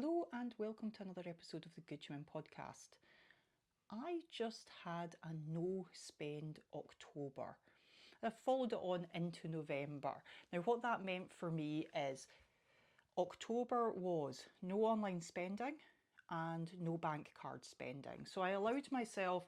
Hello and welcome to another episode of the Good Human podcast. I just had a no spend October. I followed it on into November. Now, what that meant for me is October was no online spending and no bank card spending. So I allowed myself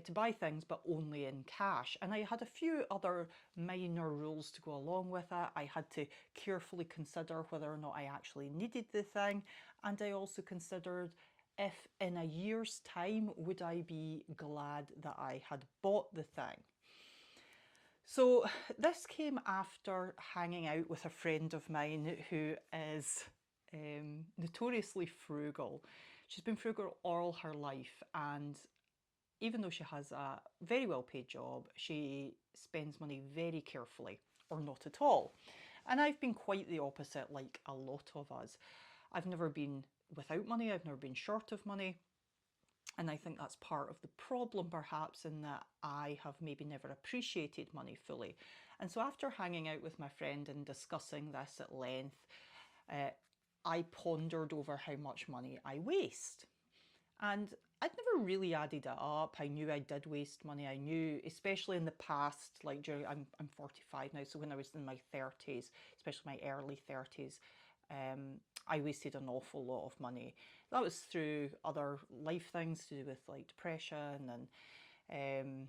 to buy things, but only in cash. And I had a few other minor rules to go along with it. I had to carefully consider whether or not I actually needed the thing. And I also considered if in a year's time, would I be glad that I had bought the thing? So this came after hanging out with a friend of mine who is notoriously frugal. She's been frugal all her life, and even though she has a very well paid job, she spends money very carefully or not at all. And I've been quite the opposite, like a lot of us. I've never been without money, I've never been short of money. And I think that's part of the problem, perhaps, in that I have maybe never appreciated money fully. And so, after hanging out with my friend and discussing this at length, I pondered over how much money I waste. And I'd never really added it up. I knew I did waste money. I knew, especially in the past, like I'm 45 now, so when I was in my 30s, especially my early 30s, I wasted an awful lot of money. That was through other life things to do with like depression and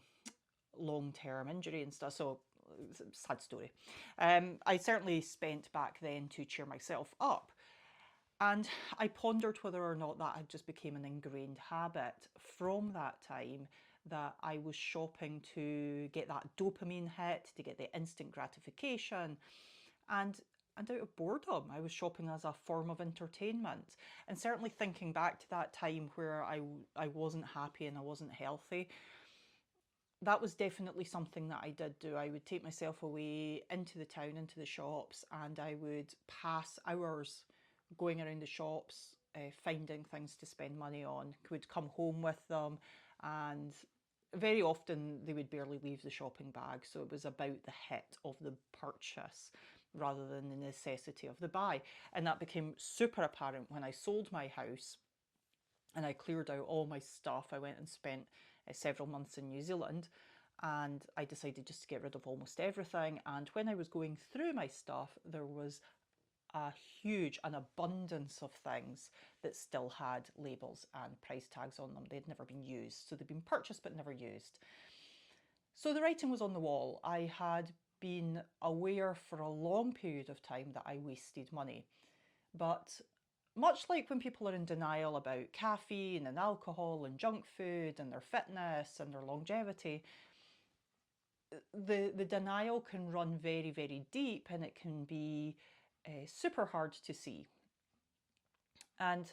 long-term injury and stuff. So, sad story. I certainly spent back then to cheer myself up. And I pondered whether or not that had just become an ingrained habit from that time, that I was shopping to get that dopamine hit, to get the instant gratification. And out of boredom, I was shopping as a form of entertainment. And certainly thinking back to that time where I wasn't happy and I wasn't healthy, that was definitely something that I did do. I would take myself away into the town, into the shops, and I would pass hours going around the shops, finding things to spend money on. Would come home with them, and very often they would barely leave the shopping bag. So it was about the hit of the purchase rather than the necessity of the buy. And that became super apparent when I sold my house and I cleared out all my stuff. I went and spent several months in New Zealand, and I decided just to get rid of almost everything. And when I was going through my stuff, there was an abundance of things that still had labels and price tags on them. They'd never been used. So they'd been purchased but never used. So the writing was on the wall. I had been aware for a long period of time that I wasted money. But much like when people are in denial about caffeine and alcohol and junk food and their fitness and their longevity, the denial can run very, very deep, and it can be super hard to see. And,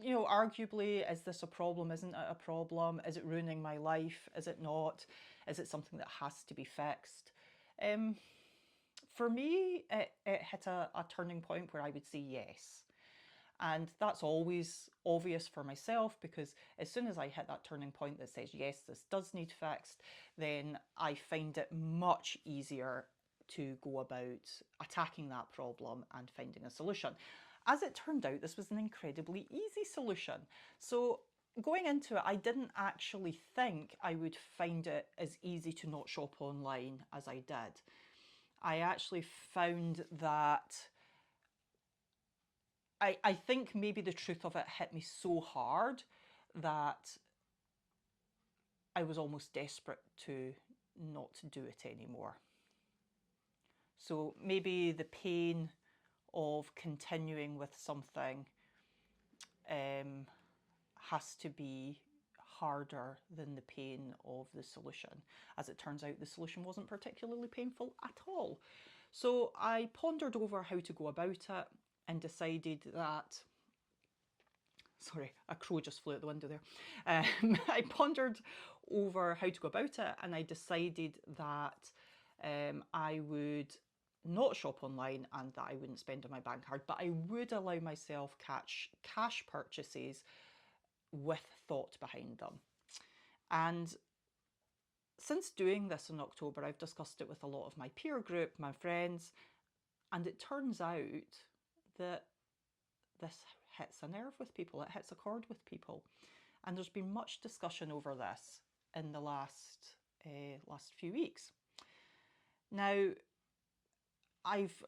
arguably, is this a problem? Isn't it a problem? Is it ruining my life? Is it not? Is it something that has to be fixed? For me, it hit a turning point where I would say yes. And that's always obvious for myself, because as soon as I hit that turning point that says, yes, this does need fixed, then I find it much easier to go about attacking that problem and finding a solution. As it turned out, this was an incredibly easy solution. So going into it, I didn't actually think I would find it as easy to not shop online as I did. I actually found that I think maybe the truth of it hit me so hard that I was almost desperate to not do it anymore. So maybe the pain of continuing with something has to be harder than the pain of the solution. As it turns out, the solution wasn't particularly painful at all. So I pondered over how to go about it and decided that, sorry, a crow just flew out the window there. I pondered over how to go about it, and I decided that I would not shop online and that I wouldn't spend on my bank card, but I would allow myself cash purchases with thought behind them. And since doing this in October, I've discussed it with a lot of my peer group, my friends, and it turns out that this hits a nerve with people, it hits a chord with people. And there's been much discussion over this in the last few weeks. Now, I've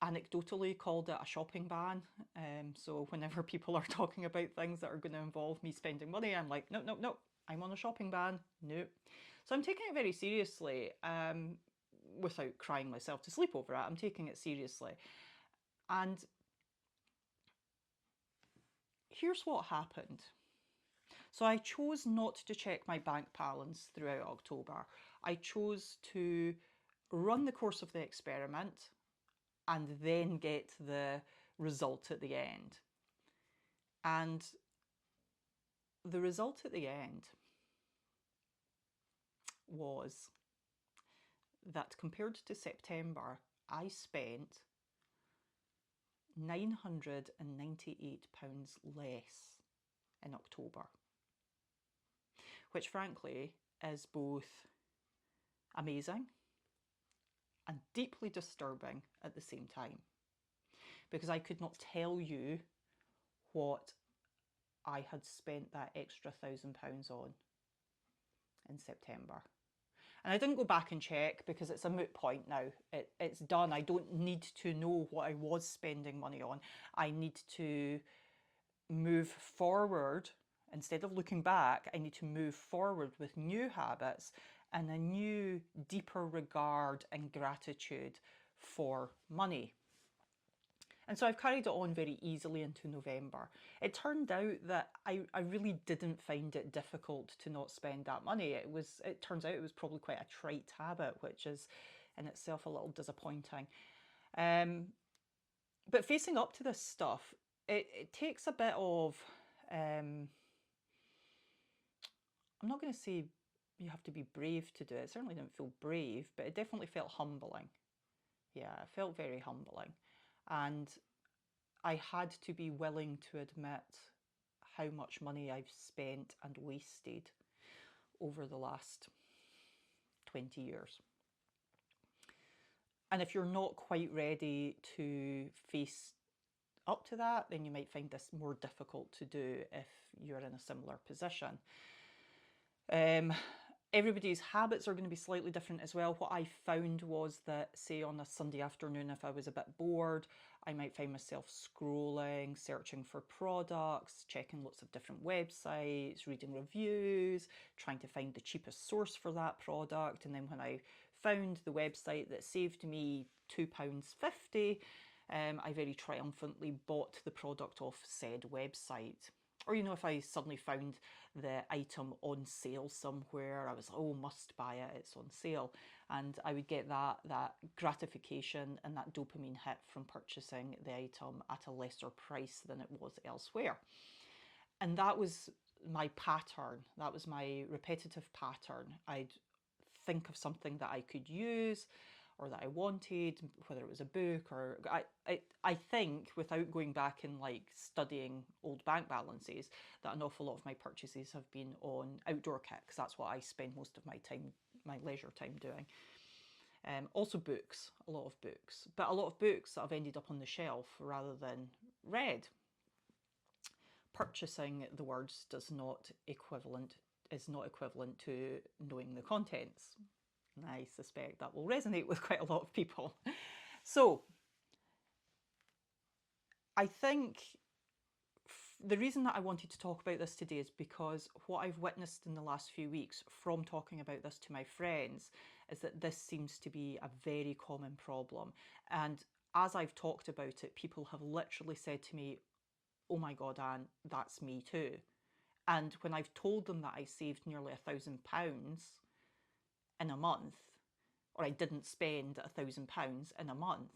anecdotally called it a shopping ban. So whenever people are talking about things that are going to involve me spending money, I'm like, no, no, no, I'm on a shopping ban. No. So I'm taking it very seriously, without crying myself to sleep over it. I'm taking it seriously. And here's what happened. So I chose not to check my bank balance throughout October. I chose to run the course of the experiment and then get the result at the end. And the result at the end was that compared to September, I spent £998 less in October, which frankly is both amazing and deeply disturbing at the same time, because I could not tell you what I had spent that extra £1,000 on in September. And I didn't go back and check because it's a moot point now. It's done. I don't need to know what I was spending money on. I need to move forward. Instead of looking back, I need to move forward with new habits and a new, deeper regard and gratitude for money. And so I've carried it on very easily into November. It turned out that I really didn't find it difficult to not spend that money. It turns out it was probably quite a trite habit, which is in itself a little disappointing. But facing up to this stuff, it takes a bit of, I'm not going to say you have to be brave to do it. It certainly didn't feel brave, but it definitely felt humbling. Yeah, it felt very humbling. And I had to be willing to admit how much money I've spent and wasted over the last 20 years. And if you're not quite ready to face up to that, then you might find this more difficult to do if you're in a similar position. Everybody's habits are going to be slightly different as well. What I found was that, say, on a Sunday afternoon, if I was a bit bored, I might find myself scrolling, searching for products, checking lots of different websites, reading reviews, trying to find the cheapest source for that product. And then when I found the website that saved me £2.50, I very triumphantly bought the product off said website. Or, you know, if I suddenly found the item on sale somewhere, I was like, oh, must buy it, it's on sale. And I would get that gratification and that dopamine hit from purchasing the item at a lesser price than it was elsewhere. And that was my pattern. That was my repetitive pattern. I'd think of something that I could use or that I wanted, whether it was a book or I think, without going back and like studying old bank balances, that an awful lot of my purchases have been on outdoor kit, because that's what I spend most of my time, my leisure time doing. Also books, a lot of books, but a lot of books that have ended up on the shelf rather than read. Purchasing the words is not equivalent to knowing the contents. And I suspect that will resonate with quite a lot of people. So I think the reason that I wanted to talk about this today is because what I've witnessed in the last few weeks from talking about this to my friends is that this seems to be a very common problem. And as I've talked about it, people have literally said to me, oh my God, Anne, that's me too. And when I've told them that I saved nearly £1,000 in a month, or I didn't spend £1,000 in a month,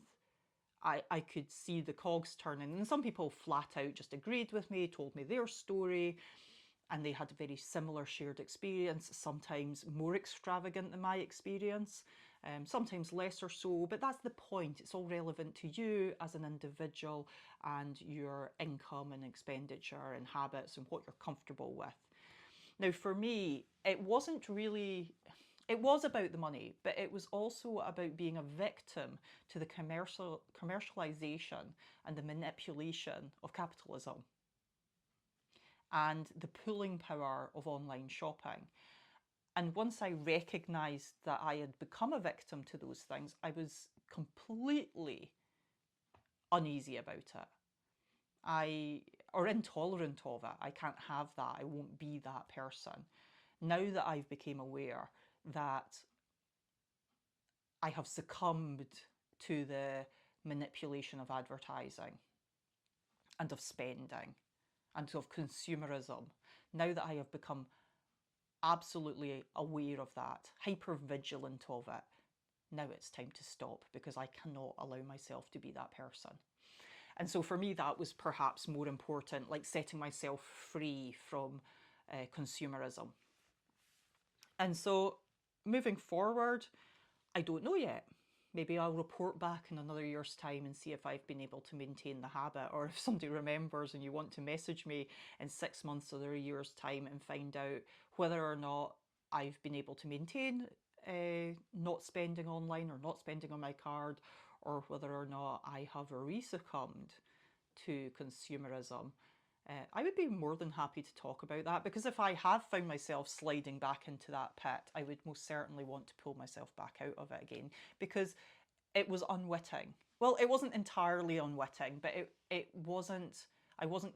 I could see the cogs turning. And some people flat out just agreed with me, told me their story, and they had a very similar shared experience, sometimes more extravagant than my experience, sometimes less or so, but that's the point. It's all relevant to you as an individual and your income and expenditure and habits and what you're comfortable with. Now, for me, it It was about the money, but it was also about being a victim to the commercialization and the manipulation of capitalism and the pulling power of online shopping. And once I recognised that I had become a victim to those things, I was completely uneasy about it. Or intolerant of it. I can't have that. I won't be that person. Now that I've become aware that I have succumbed to the manipulation of advertising and of spending and of consumerism, now that I have become absolutely aware of that, hyper vigilant of it, now it's time to stop, because I cannot allow myself to be that person. And so for me, that was perhaps more important, like setting myself free from consumerism. And so moving forward, I don't know yet. Maybe I'll report back in another year's time and see if I've been able to maintain the habit, or if somebody remembers and you want to message me in 6 months or a year's time and find out whether or not I've been able to maintain not spending online or not spending on my card, or whether or not I have re-succumbed to consumerism. I would be more than happy to talk about that, because if I have found myself sliding back into that pit, I would most certainly want to pull myself back out of it again, because it was unwitting. Well, it wasn't entirely unwitting, but I wasn't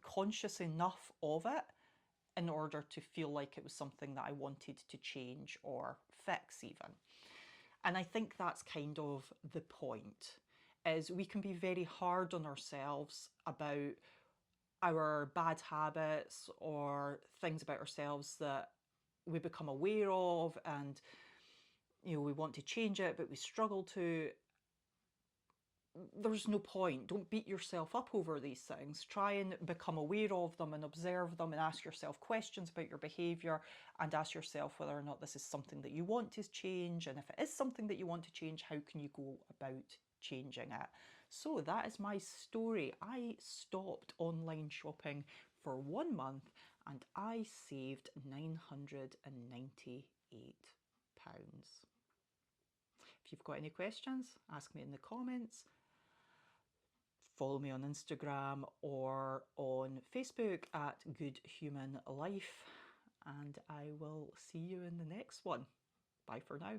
conscious enough of it in order to feel like it was something that I wanted to change or fix even. And I think that's kind of the point, is we can be very hard on ourselves about our bad habits or things about ourselves that we become aware of, and we want to change it but we struggle to. There's no point. Don't beat yourself up over these things. Try and become aware of them and observe them and ask yourself questions about your behaviour, and ask yourself whether or not this is something that you want to change, and if it is something that you want to change, how can you go about changing it. So that is my story. I stopped online shopping for 1 month and I saved £998. If you've got any questions, ask me in the comments. Follow me on Instagram or on Facebook at Good Human Life, and I will see you in the next one. Bye for now.